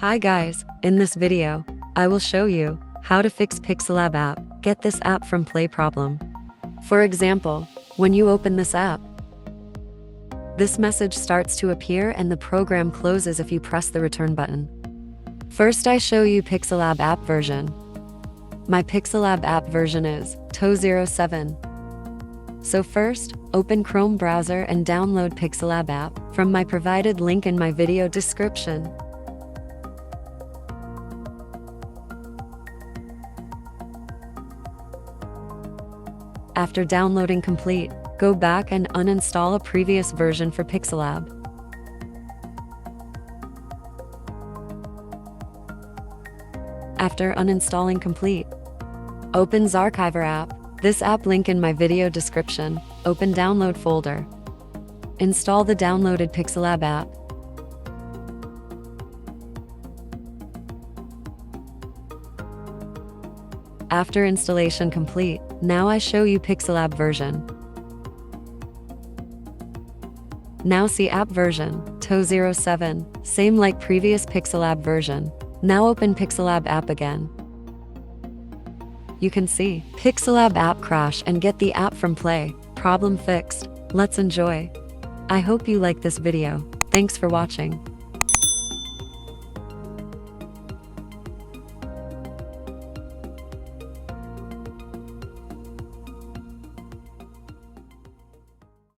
Hi guys, in this video, I will show you how to fix Pixellab app. Get this app from Play problem. For example, when you open this app, this message starts to appear and the program closes if you press the return button. First I show you Pixellab app version. My Pixellab app version is TO07. So first, open Chrome browser and download Pixellab app from my provided link in my video description. After downloading complete, go back and uninstall a previous version for Pixellab. After uninstalling complete, open Zarchiver app. This app link in my video description. Open download folder. Install the downloaded Pixellab app. After installation complete, now I show you Pixellab version. Now see app version, TO07, same like previous Pixellab version. Now open Pixellab app again. You can see Pixellab app crash and get the app from Play. Problem fixed. Let's enjoy. I hope you like this video. Thanks for watching.